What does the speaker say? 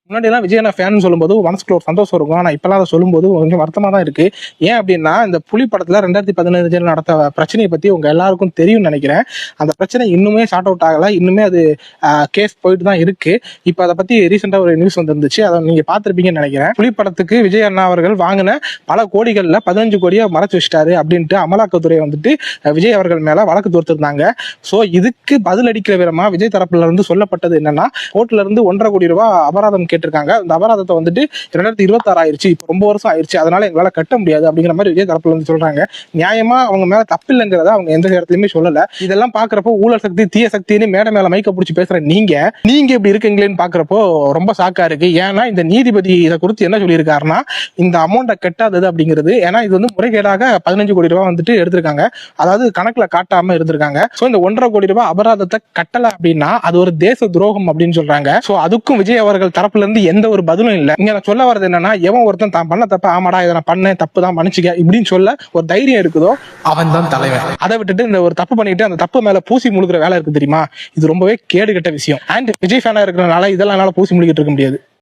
முன்னாடிலாம் விஜய் ஃபேன் சொல்லும்போது மனசுக்குள்ள ஒரு சந்தோஷம் இருக்கும். ஆனா இப்பெல்லாம் அதை சொல்லும்போது கொஞ்சம் வருத்தமா தான் இருக்கு. ஏன் அப்படின்னா, இந்த புலி படத்துல 2015 நடந்த பிரச்சனையை பத்தி உங்க எல்லாருக்கும் தெரியும்னு நினைக்கிறேன். அந்த பிரச்சனை இன்னுமே ஷார்ட் அவுட் ஆகல. இன்னுமே அது கேஸ் போயிட்டு தான் இருக்கு. இப்ப அதை பத்தி ரீசெண்டா ஒரு நியூஸ் வந்துருந்துச்சு. அதை நீங்க பார்த்திருப்பீங்கன்னு நினைக்கிறேன். புலி படத்துக்கு விஜய் அண்ணா அவர்கள் வாங்கின பல கோடிகள்ல 15 கோடியை மறைச்சு வச்சிட்டாரு அப்படின்ட்டு அமலாக்கத்துறை வந்துட்டு விஜய் அவர்கள் மேல வழக்கு தொடுத்திருந்தாங்க. சோ இதுக்கு பதில் அடிக்கிற விதமா விஜய் தரப்புல இருந்து சொல்லப்பட்டது என்னன்னா, கோர்ட்ல இருந்து 1.5 கோடி ரூபாய் அபராதம் கேட்டிருக்காங்க. அந்த அபராதத்தை வந்துட்டு 2026 ஆயிருச்சு. இப்ப ரொம்ப வருஷம் ஆயிருச்சு. அதனால எங்களால கட்ட முடியாது அப்படிங்கிற மாதிரி விஜய் தரப்புல இருந்து சொல்றாங்க. நியாயமா அவங்க மேல தப்பு இல்லைங்கிறத அவங்க எந்த இடத்துலயுமே சொல்லல. இதெல்லாம் பாக்குறப்போ ஊழல் சக்தி தீய சக்தின்னு மேடை மேல மைக்க பிடிச்சி பேசுற நீங்க இப்படி இருக்கீங்களேன்னு பாக்குறப்போ ரொம்ப ஷாக்கா இருக்கு. ஏன்னா இந்த நீதிபதி இதை குறித்து என்ன சொல்லியிருக்காருன்னா, இந்த அமௌண்ட்டை கட்டாதது அப்படிங்கிறது, ஏன்னா இது வந்து முறைகேடாக 15 கோடி ரூபாய் வந்துட்டு எடுத்திருக்காங்க. அதாவது கணக்குல காட்டாம இருந்திருக்காங்க. சோ இந்த 1.5 கோடி ரூபாய் அபராதத்தை கட்டல அப்படின்னா அது ஒரு தேச துரோகம் அப்படின்னு சொல்றாங்க. சோ அதுக்கும் விஜய் அவர்கள் தரப்புல இருந்து எந்த ஒரு பதிலும் இல்ல. இங்க நான் சொல்ல வரது என்னன்னா, எவன் ஒருத்தன் தான் பண்ண தப்ப ஆமாடா இதை நான் பண்ணேன் தப்பு தான் மன்னிச்சுக்க இப்படின்னு சொல்ல ஒரு தைரியம் இருக்குதோ அவன் தான் தலைவன். அதை விட்டுட்டு இந்த ஒரு தப்பு பண்ணிட்டு அந்த தப்பு மேல பூசி முழுகிற வேலை இருக்கு தெரியுமா, இது ரொம்பவே கேடுகட்ட விஷயம். அண்ட் விஜய் ஃபேனா இருக்கிறனால இதெல்லாம் என்னால பூசி முழுகிட்டு இருக்க முடியாது.